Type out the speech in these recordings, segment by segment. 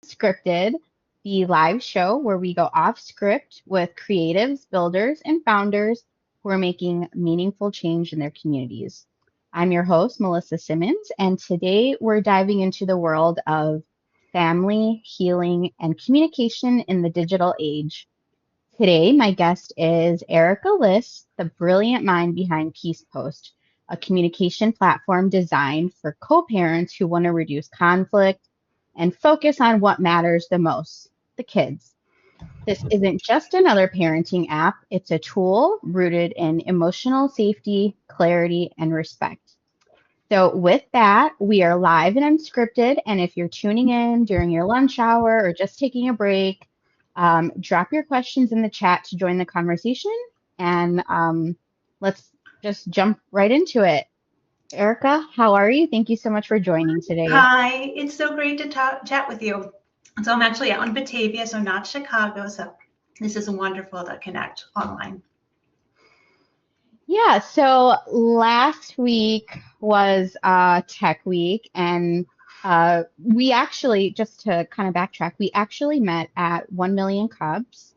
Unscripted, the live show where we go off script with creatives, builders, and founders who are making meaningful change in their communities. I'm your host, Melissa Simmons, and today we're diving into the world of family, healing, and communication in the digital age. Today, my guest is Erica Liss, the brilliant mind behind Peace Post, a communication platform designed for co-parents who want to reduce conflict and focus on what matters the most, the kids. This isn't just another parenting app, it's a tool rooted in emotional safety, clarity, and respect. So, with that, we are live and unscripted. And if you're tuning in during your lunch hour or just taking a break, drop your questions in the chat to join the conversation. And let's just jump right into it. Erica, how are you? Thank you so much for joining today. Hi, it's so great to chat with you. So I'm actually out in Batavia, so not Chicago. So this is wonderful to connect online. Yeah, so last week was Tech Week, and we actually, just to kind of backtrack, we actually met at 1 Million Cubs,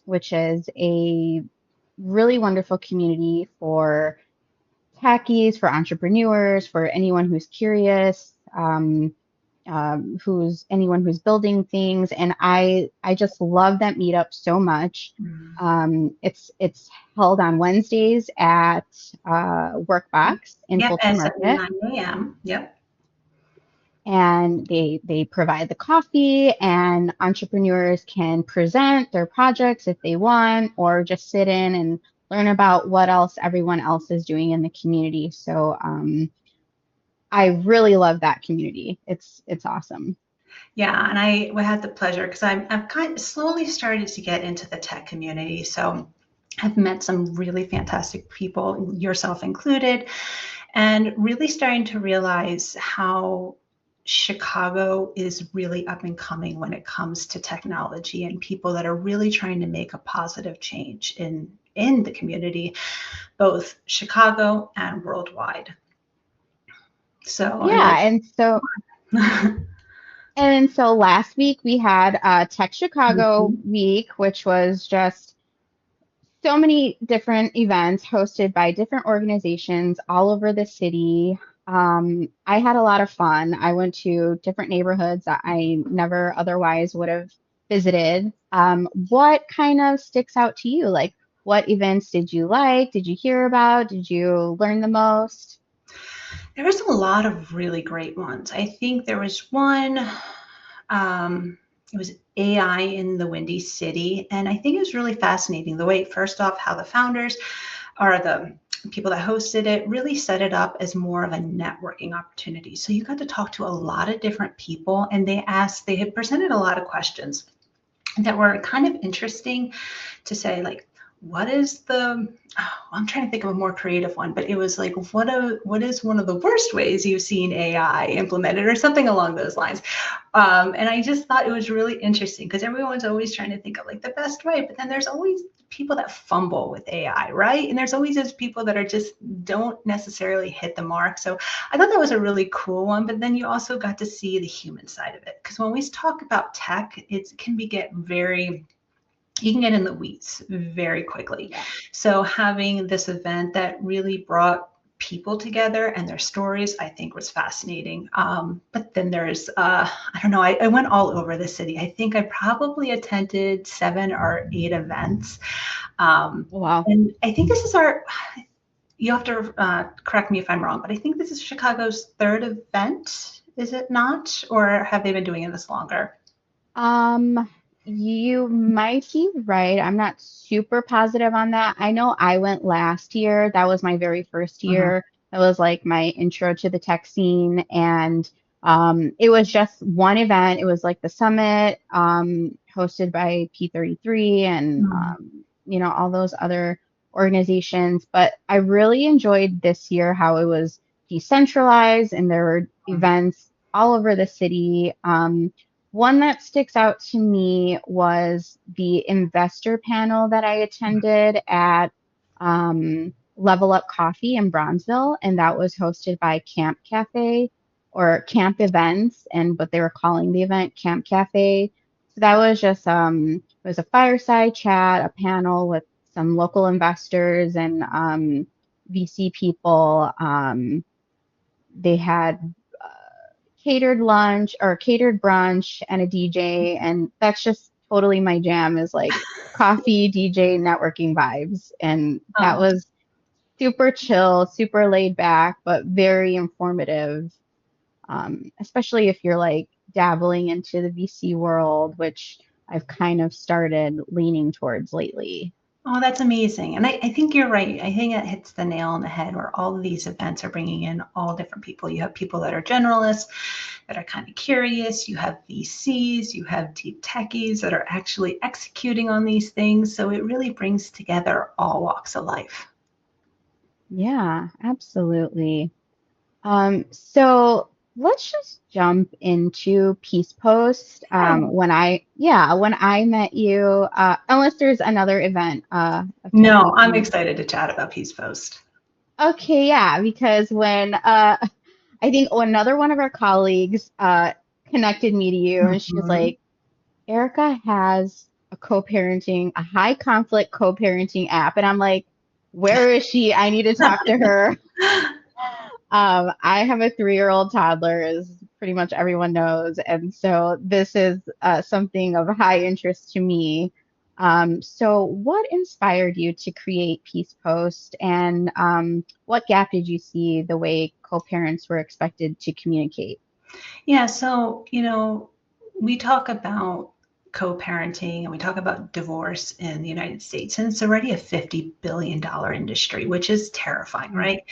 which is a really wonderful community for techies, for entrepreneurs, for anyone who's curious. Who's anyone who's building things, and I just love that meetup so much. It's held on Wednesdays at Workbox in Yep, Fulton at Market, 9 a.m. Yep. and they provide the coffee, and entrepreneurs can present their projects if they want, or just sit in and learn about what else everyone else is doing in the community. So I really love that community. It's awesome. Yeah, and we had the pleasure because I've kind of slowly started to get into the tech community. So I've met some really fantastic people, yourself included, and really starting to realize how Chicago is really up and coming when it comes to technology and people that are really trying to make a positive change in the community, both Chicago and worldwide. So I Yeah, like. and so last week we had Tech Chicago Mhm. week, which was just so many different events hosted by different organizations all over the city. I had a lot of fun. I went to different neighborhoods that I never otherwise would have visited. What kind of sticks out to you? Like, what events did you like? Did you hear about? Did you learn the most? There was a lot of really great ones. I think there was one, it was AI in the Windy City. And I think it was really fascinating the way, first off, how the founders or the people that hosted it really set it up as more of a networking opportunity. So you got to talk to a lot of different people, and they had presented a lot of questions that were kind of interesting to say, like, what is I'm trying to think of a more creative one, but it was like, what is one of the worst ways you've seen AI implemented, or something along those lines. And I just thought it was really interesting because everyone's always trying to think of like the best way, but then there's always people that fumble with AI, right? And there's always those people that are just don't necessarily hit the mark. So I thought that was a really cool one, but then you also got to see the human side of it. Because when we talk about tech, it can get very, you can get in the weeds very quickly. Yeah. So having this event that really brought people together and their stories, I think was fascinating. But then there's, I don't know, I went all over the city. I think I probably attended 7 or 8 events. Wow. And I think this is you have to correct me if I'm wrong, but I think this is Chicago's third event, is it not? Or have they been doing this longer? Um, you might be right. I'm not super positive on that. I know I went last year. That was my very first Mhm. year. That was like my intro to the tech scene. And it was just one event. It was like the summit, hosted by P33 and, Mhm. all those other organizations. But I really enjoyed this year how it was decentralized and there were events all over the city. One that sticks out to me was the investor panel that I attended at Level Up Coffee in Bronzeville, and that was hosted by Camp Cafe. or camp events, and what they were calling the event Camp Cafe. So that was just it was a fireside chat, a panel with some local investors and VC people. They had catered lunch or catered brunch and a DJ, and that's just totally my jam is like coffee, DJ, networking vibes. And that Oh, was super chill, super laid back, but very informative, especially if you're like dabbling into the VC world, which I've kind of started leaning towards lately. oh, that's amazing. And I think you're right. I think it hits the nail on the head where all of these events are bringing in all different people. You have people that are generalists, that are kind of curious. You have VCs, you have deep techies that are actually executing on these things. So it really brings together all walks of life. Yeah, absolutely. So let's just jump into Peace Post. Sure. When I met you, unless there's another event of No, topic I'm you. excited to chat about Peace Post. Okay, yeah, because when I think another one of our colleagues connected me to you, and she was Mhm. like, Erica has a high conflict co-parenting app, and I'm like, where is she? I need to talk to her. I have a 3-year-old toddler, as pretty much everyone knows, and so this is something of high interest to me. So, what inspired you to create Peace Post, and what gap did you see the way co-parents were expected to communicate? Yeah, so, we talk about co-parenting and we talk about divorce in the United States, and it's already a $50 billion industry, which is terrifying, right?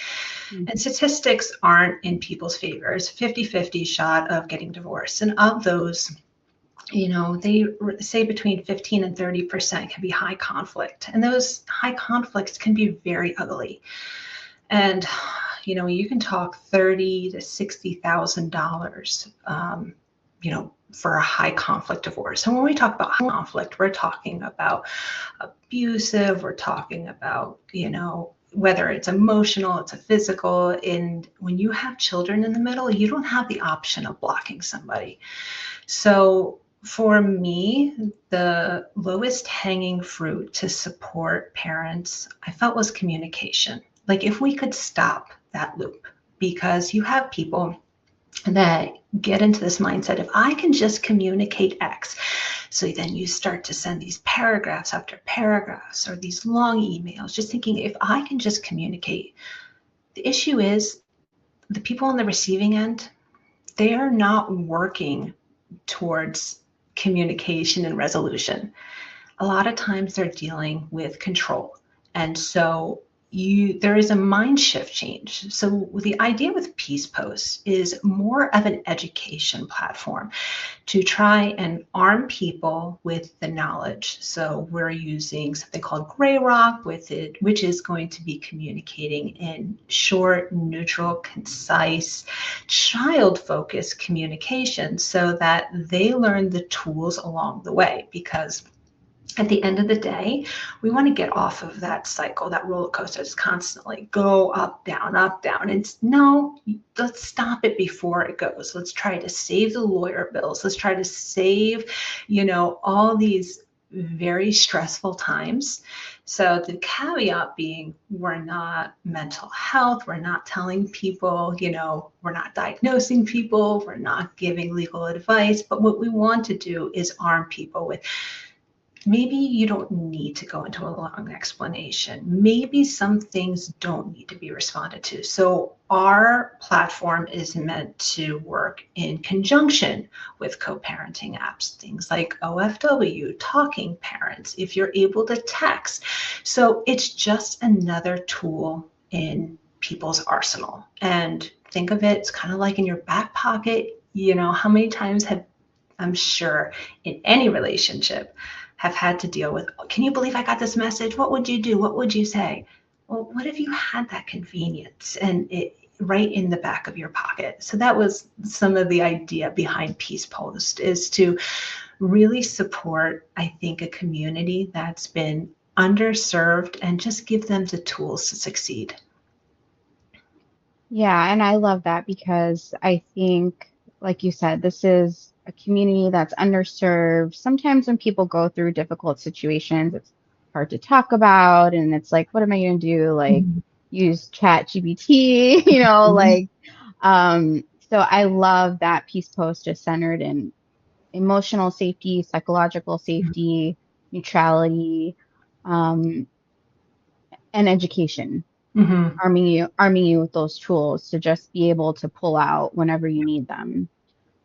Mhm. And statistics aren't in people's favor. It's 50-50 shot of getting divorced. And of those, they say between 15 and 30% can be high conflict. And those high conflicts can be very ugly. And you can talk 30 to $60,000, for a high conflict divorce. And when we talk about high conflict, we're talking about abusive. We're talking about whether it's emotional, it's a physical. And when you have children in the middle, you don't have the option of blocking somebody. So for me, the lowest hanging fruit to support parents, I felt was communication. Like if we could stop that loop, because you have people that get into this mindset if I can just communicate X. So then you start to send these paragraphs after paragraphs or these long emails, just thinking if I can just communicate. The issue is the people on the receiving end, they are not working towards communication and resolution. A lot of times they're dealing with control. And so there is a mind shift change. So the idea with Peace Post is more of an education platform to try and arm people with the knowledge. So we're using something called Gray Rock with it, which is going to be communicating in short, neutral, concise, child-focused communication so that they learn the tools along the way. Because at the end of the day, we want to get off of that cycle, that roller coaster is constantly go up, down, up, down. And no, let's stop it before it goes. Let's try to save the lawyer bills. Let's try to save, all these very stressful times. So the caveat being, we're not mental health. We're not telling people, we're not diagnosing people. We're not giving legal advice. But what we want to do is arm people with, maybe you don't need to go into a long explanation. Maybe some things don't need to be responded to. So our platform is meant to work in conjunction with co-parenting apps, things like OFW, Talking Parents, if you're able to text. So it's just another tool in people's arsenal. And think of it, it's kind of like in your back pocket. How many times I'm sure in any relationship, have had to deal with, can you believe I got this message? What would you do? What would you say? Well, what if you had that convenience and it right in the back of your pocket? So that was some of the idea behind Peace Post, is to really support, I think, a community that's been underserved and just give them the tools to succeed. Yeah, and I love that because I think, like you said, this is a community that's underserved. Sometimes when people go through difficult situations, it's hard to talk about, and it's like, what am I going to do? Like, Mhm. use Chat GPT, so I love that peace post is centered in emotional safety, psychological safety, neutrality, um, and education, Mhm. arming you with those tools to just be able to pull out whenever you need them.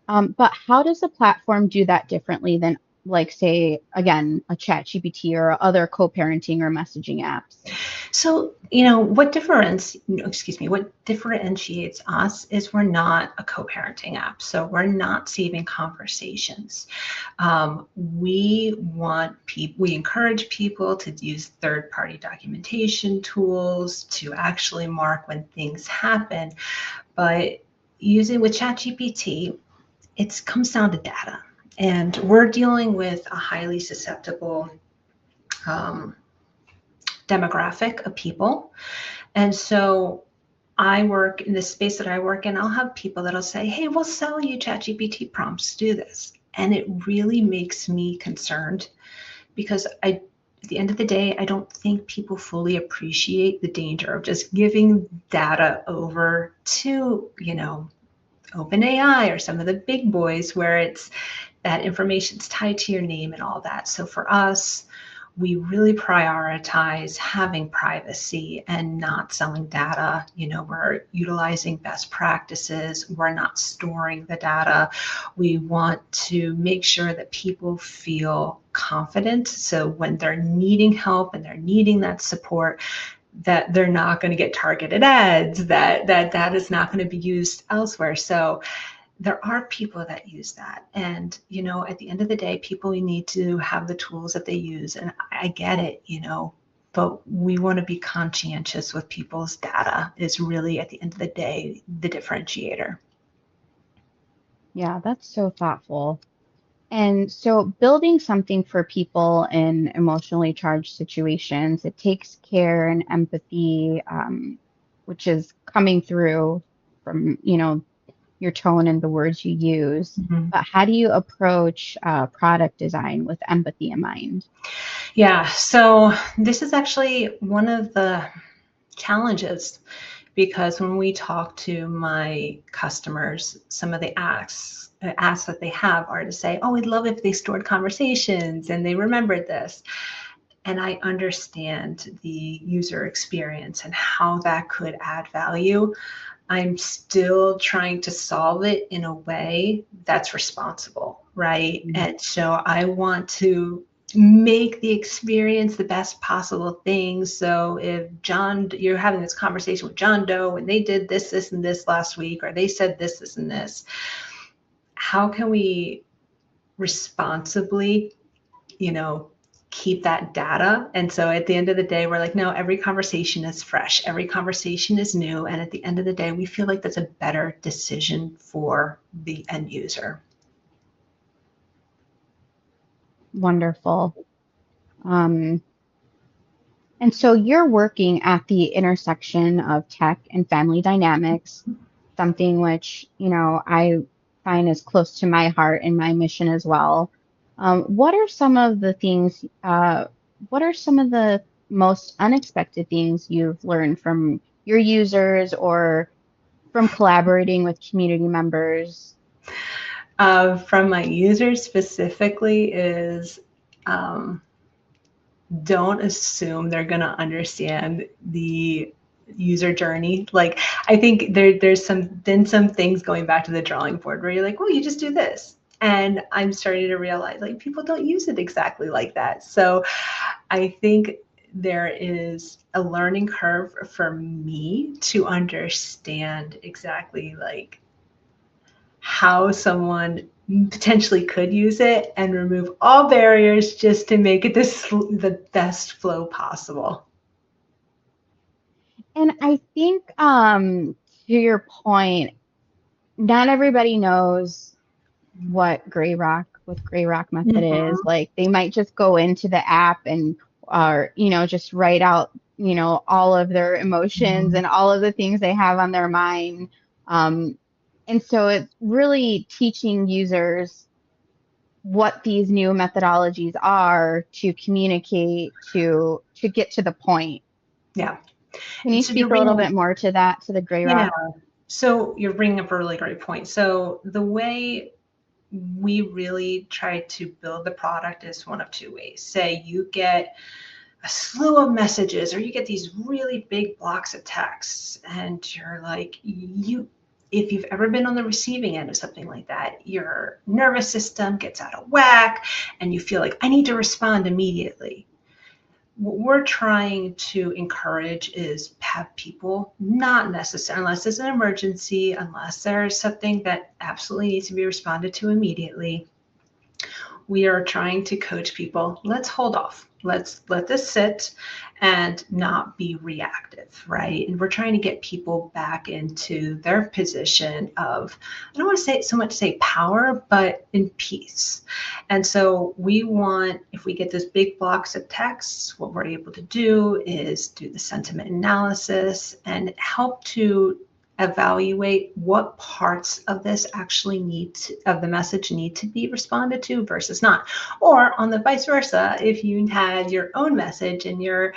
But how does a platform do that differently than, like, say, again, a chat GPT or other co-parenting or messaging apps? So, what differentiates us is we're not a co-parenting app. So we're not saving conversations. We encourage people to use third-party documentation tools to actually mark when things happen. But using with ChatGPT, it comes down to data. And we're dealing with a highly susceptible um, demographic of people. And so I work in the space that I work in, I'll have people that'll say, hey, we'll sell you ChatGPT prompts to do this. And it really makes me concerned because at the end of the day, I don't think people fully appreciate the danger of just giving data over to, OpenAI or some of the big boys where it's that information's tied to your name and all that. So for us, we really prioritize having privacy and not selling data. We're utilizing best practices. We're not storing the data. We want to make sure that people feel confident. So when they're needing help and they're needing that support, that they're not going to get targeted ads, that is not going to be used elsewhere. So there are people that use that. And, at the end of the day, people need to have the tools that they use. And I get it, but we want to be conscientious with people's data is really at the end of the day, the differentiator. Yeah, that's so thoughtful. And so building something for people in emotionally charged situations, it takes care and empathy, which is coming through from, your tone and the words you use. Mhm. But how do you approach product design with empathy in mind? Yeah. So this is actually one of the challenges because when we talk to my customers, some of the asks that they have are to say, oh, we'd love if they stored conversations and they remembered this. And I understand the user experience and how that could add value. I'm still trying to solve it in a way that's responsible, right? And so I want to make the experience the best possible thing. So if you're having this conversation with John Doe and they did this, this, and this last week, or they said this, this, and this, how can we responsibly, you know, keep that data? And so at the end of the day, we're like, no, every conversation is fresh, every conversation is new. And at the end of the day, we feel like that's a better decision for the end user. Wonderful. Um, and so you're working at the intersection of tech and family dynamics, something which, I find is close to my heart and my mission as well. What are some of the things, what are some of the most unexpected things you've learned from your users or from collaborating with community members? From my users specifically is um, don't assume they're going to understand the user journey. Like I think there's some things going back to the drawing board where you're like, well, you just do this. And I'm starting to realize like people don't use it exactly like that. So I think there is a learning curve for me to understand exactly like how someone potentially could use it and remove all barriers just to make it the best flow possible. And I think, to your point, not everybody knows what gray rock method is. Mhm. Like they might just go into the app and, or, just write out all of their emotions Mhm. and all of the things they have on their mind. Um, and so it's really teaching users what these new methodologies are to communicate to get to the point. Yeah. Can you And so you're speak a little bringing, bit more to that, to the gray yeah. rock? So you're bringing up a really great point. So the way we really try to build the product is one of two ways. Say you get a slew of messages or you get these really big blocks of texts and you're like, if you've ever been on the receiving end of something like that, your nervous system gets out of whack and you feel like I need to respond immediately. What we're trying to encourage is have people not necessarily, unless it's an emergency, unless there's something that absolutely needs to be responded to immediately, we are trying to coach people. Let's hold off. Let's let this sit and not be reactive, right? And we're trying to get people back into their position of, I don't want to say so much say power, but in peace. And so we want, if we get those big blocks of text, what we're able to do is do the sentiment analysis and help to evaluate what parts of this actually of the message need to be responded to versus not. Or on the vice versa, if you had your own message and you're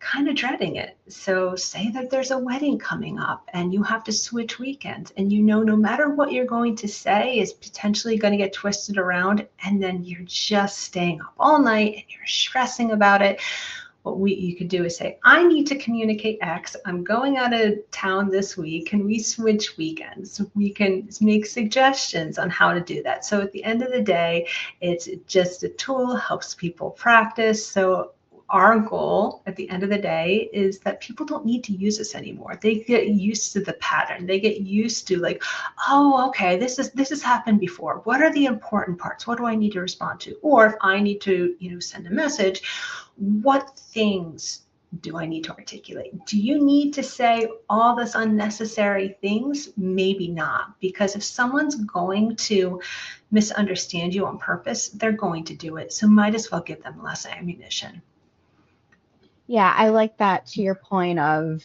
kind of dreading it. So say that there's a wedding coming up and you have to switch weekends and no matter what you're going to say is potentially going to get twisted around and then you're just staying up all night and you're stressing about it. What you could do is say, I need to communicate X. I'm going out of town this week. Can we switch weekends? We can make suggestions on how to do that. So at the end of the day, it's just a tool, helps people practice. So our goal at the end of the day is that people don't need to use this anymore. They get used to the pattern. They get used to like, oh, okay, this has happened before. What are the important parts? What do I need to respond to? Or if I need to, send a message, what things do I need to articulate? Do you need to say all this unnecessary things? Maybe not, because if someone's going to misunderstand you on purpose, they're going to do it. So might as well give them less ammunition. Yeah, I like that to your point of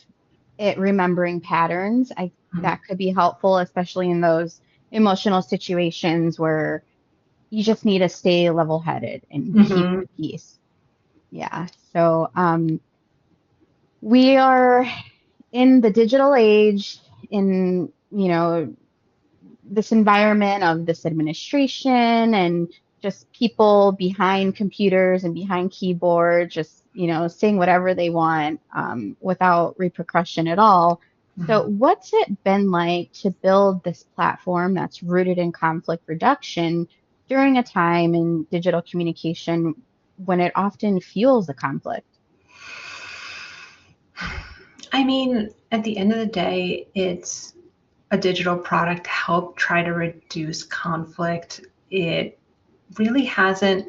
it remembering patterns. I That could be helpful, especially in those emotional situations where you just need to stay level-headed and keep Mm-hmm. the peace. Yeah. So we are in the digital age, in this environment of this administration and just people behind computers and behind keyboards, just saying whatever they want without repercussion at all. So, Mm-hmm. what's it been like to build this platform that's rooted in conflict reduction during a time in digital communication when it often fuels the conflict? I mean, at the end of the day, it's a digital product to help try to reduce conflict. It really hasn't,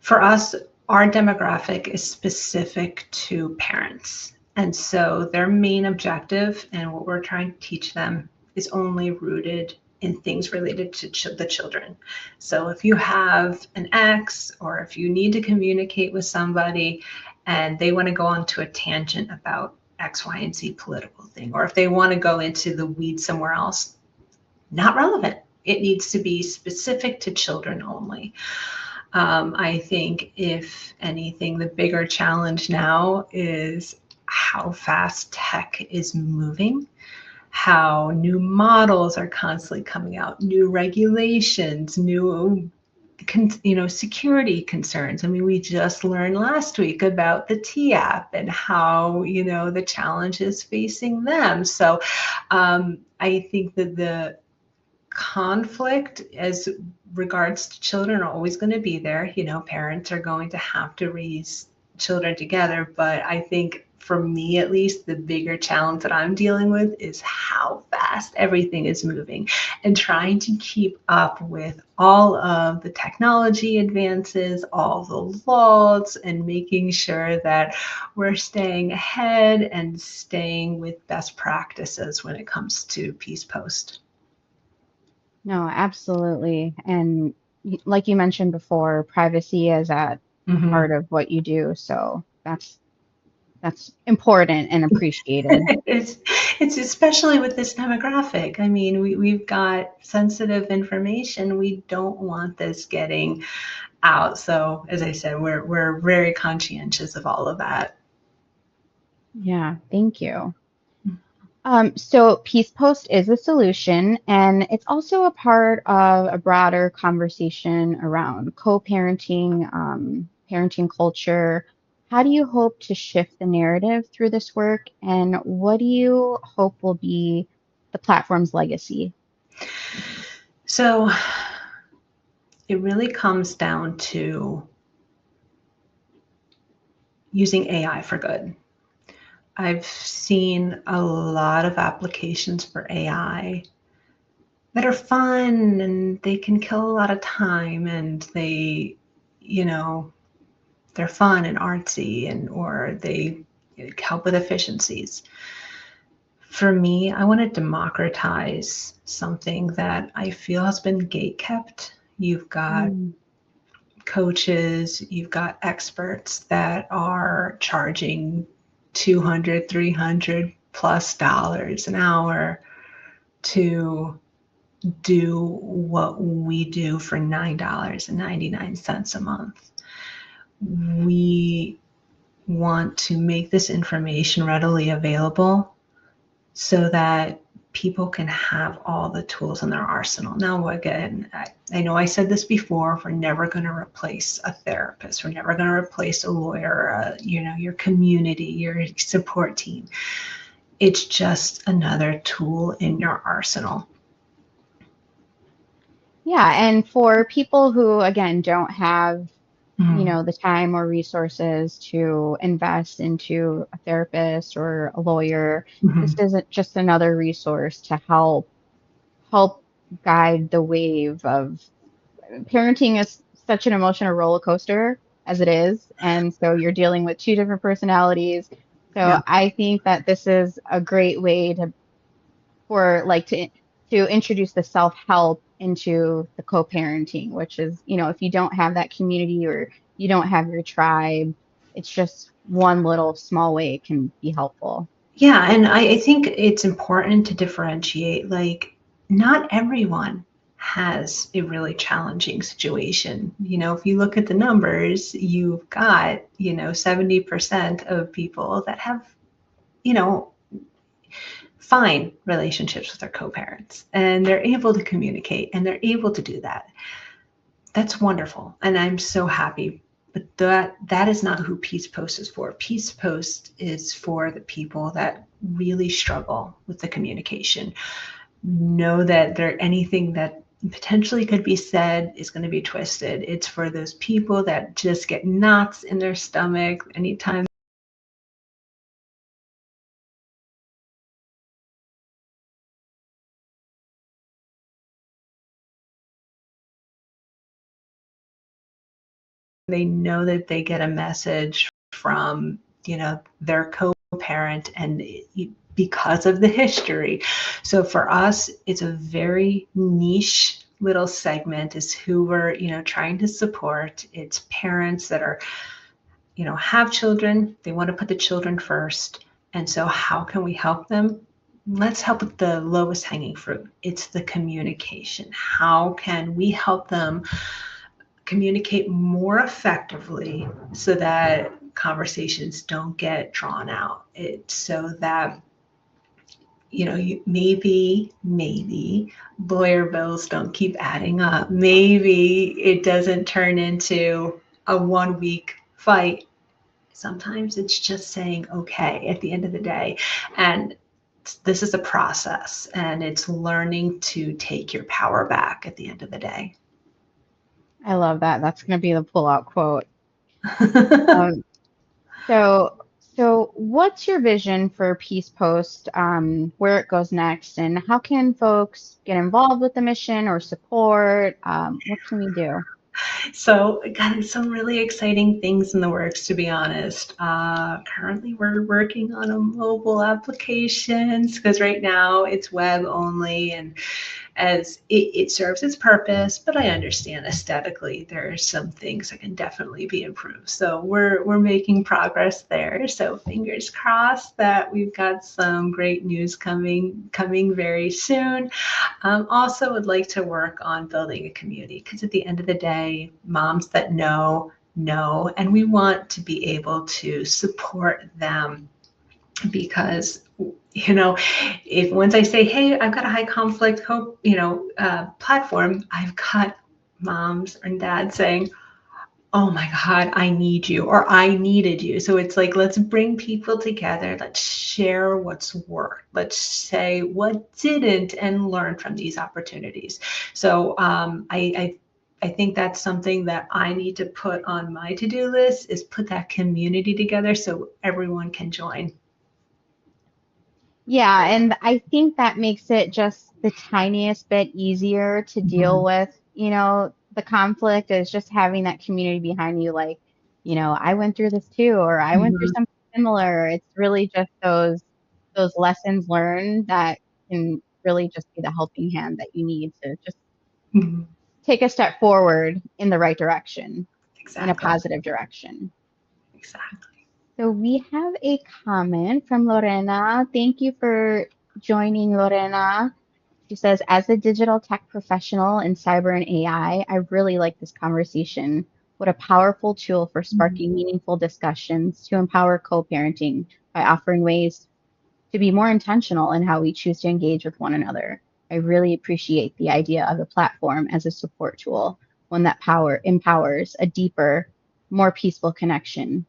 for us, our demographic is specific to parents. And so their main objective and what we're trying to teach them is only rooted in things related to the children. So if you have an ex or if you need to communicate with somebody and they want to go on to a tangent about X, Y, and Z political thing, or if they want to go into the weeds somewhere else, not relevant. It needs to be specific to children only. I think, if anything, the bigger challenge now is how fast tech is moving, how new models are constantly coming out, new regulations, new security concerns. I mean, we just learned last week about the T app and how the challenges facing them. So I think that the conflict as regards to children are always going to be there. Parents are going to have to raise children together. But I think for me, at least, the bigger challenge that I'm dealing with is how fast everything is moving and trying to keep up with all of the technology advances, all the laws, and making sure that we're staying ahead and staying with best practices when it comes to Peace Post. No, absolutely. And like you mentioned before, privacy is at Hmm. part of what you do. So that's important and appreciated. It's it's especially with this demographic. I mean, we've got sensitive information. We don't want this getting out. So as I said, we're very conscientious of all of that. Yeah, thank you. So Peace Post is a solution, and it's also a part of a broader conversation around co-parenting, parenting culture. How do you hope to shift the narrative through this work, and what do you hope will be the platform's legacy? So it really comes down to using AI for good. I've seen a lot of applications for AI that are fun and they can kill a lot of time and you know, they're fun and artsy and or they help with efficiencies. For me, I want to democratize something that I feel has been gate kept. You've got Mm, coaches, you've got experts that are charging 200, 300 plus dollars an hour to do what we do for $9.99 a month. We want to make this information readily available so that people can have all the tools in their arsenal. Now, again, I know I said this before, we're never going to replace a therapist. We're never going to replace a lawyer, your community, your support team. It's just another tool in your arsenal. yeah, and for people who, again, don't have, Mm-hmm. the time or resources to invest into a therapist or a lawyer, this Mm-hmm. isn't just another resource to help guide the wave of parenting is such an emotional roller coaster as it is. And so you're dealing with two different personalities. Yeah. So I think that this is a great way for like to introduce the self-help into the co-parenting, which is, if you don't have that community or you don't have your tribe, it's just one little small way it can be helpful. Yeah, and I think it's important to differentiate. Like, not everyone has a really challenging situation. If you look at the numbers, you've got, 70% of people that have, you know, fine relationships with their co-parents and they're able to communicate and they're able to do that. That's wonderful. And I'm so happy. But that is not who Peace Post is for. Peace Post is for the people that really struggle with the communication. Know that there anything that potentially could be said is going to be twisted. It's for those people that just get knots in their stomach anytime they know that they get a message from, their co-parent and because of the history. So for us, it's a very niche little segment is who we're, trying to support. It's parents that are, have children. They want to put the children first. And so how can we help them? Let's help with the lowest hanging fruit. It's the communication. How can we help them communicate more effectively so that conversations don't get drawn out? It's so that maybe lawyer bills don't keep adding up. Maybe it doesn't turn into a 1 week fight. Sometimes it's just saying okay at the end of the day. And this is a process and it's learning to take your power back at the end of the day. I love that. That's going to be the pull-out quote. Um, so what's your vision for Peace Post, where it goes next, and how can folks get involved with the mission or support? What can we do? So, got some really exciting things in the works, to be honest. Currently, we're working on a mobile applications because right now it's web only, and as it serves its purpose, but I understand aesthetically there are some things that can definitely be improved. So we're making progress there. So fingers crossed that we've got some great news coming very soon. Also would like to work on building a community, because at the end of the day, moms that know, and we want to be able to support them, because if once I say, hey, I've got a high conflict hope platform, I've got moms and dads saying, oh my God, I need you, or I needed you. So it's like, let's bring people together. Let's share what's worked. Let's say what didn't and learn from these opportunities. So I think that's something that I need to put on my to-do list, is put that community together so everyone can join. Yeah, and I think that makes it just the tiniest bit easier to deal Mhm. with, the conflict is just having that community behind you, like, I went through this too, or I went through Mhm. something similar. It's really just those lessons learned that can really just be the helping hand that you need to just Mhm. take a step forward in the right direction, in a Exactly. positive direction. Exactly. So we have a comment from Lorena. Thank you for joining, Lorena. She says, as a digital tech professional in cyber and AI, I really like this conversation. What a powerful tool for Mhm. sparking meaningful discussions to empower co parenting by offering ways to be more intentional in how we choose to engage with one another. I really appreciate the idea of the platform as a support tool, one that empowers a deeper, more peaceful connection.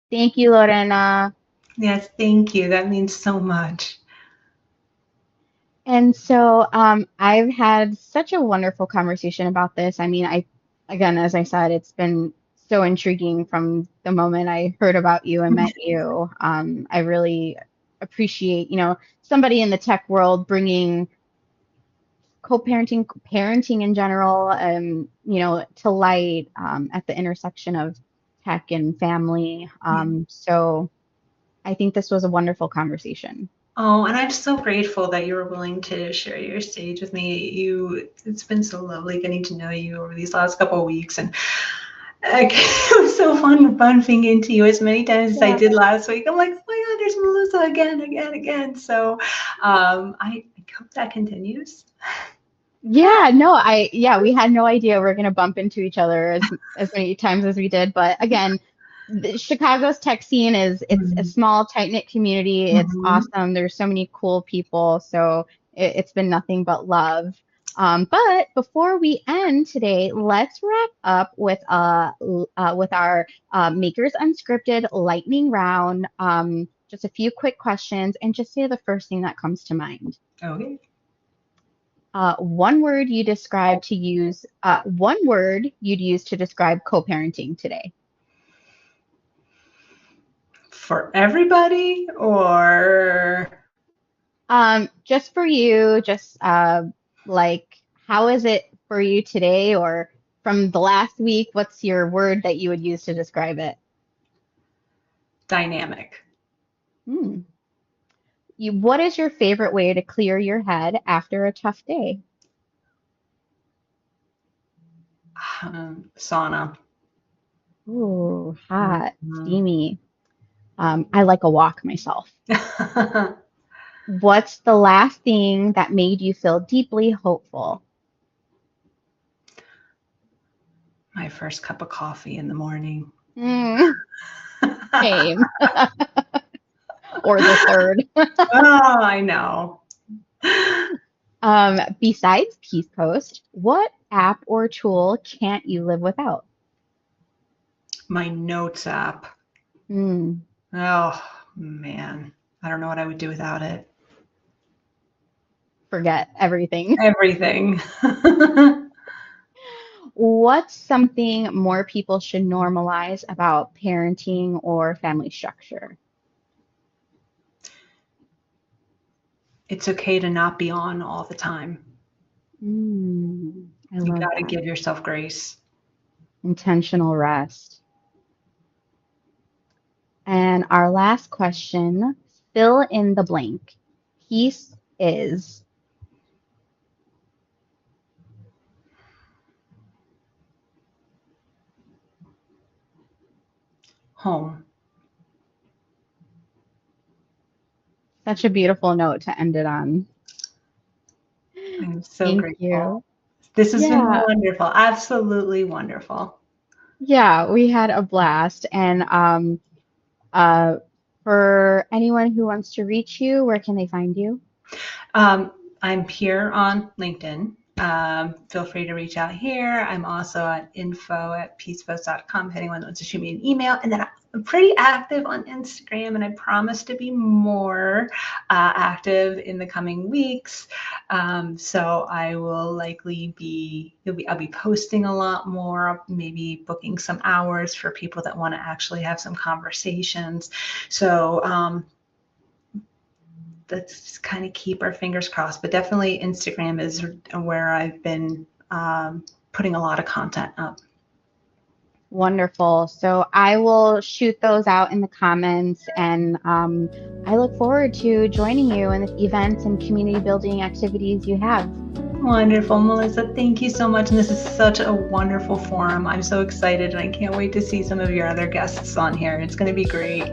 Thank you, Lorena. Yes, thank you. That means so much. And so I've had such a wonderful conversation about this. I mean, again, as I said, it's been so intriguing from the moment I heard about you and met you. I really appreciate, somebody in the tech world bringing co-parenting, parenting in general, to light at the intersection of tech and family. Yeah. So I think this was a wonderful conversation. Oh, and I'm so grateful that you were willing to share your stage with me. It's been so lovely getting to know you over these last couple of weeks, and it was so fun bumping into you as many times as I Yeah. did last week. I'm like, oh my God, there's Melissa again, again, again. So, I hope that continues. Yeah, no, we had no idea we are gonna bump into each other as many times as we did. But again, Chicago's tech scene it's a Mhm. small, tight-knit community. It's Mhm. awesome. There's so many cool people. So it's been nothing but love. But before we end today, let's wrap up with our Makers Unscripted lightning round. Just a few quick questions, and just say the first thing that comes to mind. Okay. One word you'd use to describe co-parenting today. For everybody, or Just for you, just like how is it for you today, or from the last week? What's your word that you would use to describe it? dynamic? Hmm. What is your favorite way to clear your head after a tough day? Sauna. Ooh, hot, Mhm. steamy. I like a walk myself. What's the last thing that made you feel deeply hopeful? My first cup of coffee in the morning. Mm, same. Or the third. Oh, I know. Besides Peace Post, what app or tool can't you live without? My notes app. Hmm, Oh, man. I don't know what I would do without it. forget everything. Everything. What's something more people should normalize about parenting or family structure? It's okay to not be on all the time. I You love got to that. give yourself grace. Intentional rest. And our last question, fill in the blank. peace is? Home. Such a beautiful note to end it on. I'm so Thank grateful. you. This has been Yeah, wonderful. Absolutely wonderful. yeah, we had a blast. And uh, for anyone who wants to reach you, where can they find you? Um, I'm here on LinkedIn. Feel free to reach out here. I'm also at info@peacepost.com if anyone wants to shoot me an email. And then I'm pretty active on Instagram, and I promise to be more active in the coming weeks. So I will likely I'll be posting a lot more, maybe booking some hours for people that want to actually have some conversations. So let's just kind of keep our fingers crossed. But definitely Instagram is where I've been putting a lot of content up. Wonderful. So I will shoot those out in the comments, and I look forward to joining you in the events and community building activities you have. Wonderful, Melissa. Thank you so much. And this is such a wonderful forum. I'm so excited, and I can't wait to see some of your other guests on here. It's going to be great.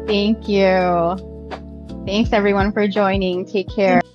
Thank you. Thanks everyone for joining. Take care. Thank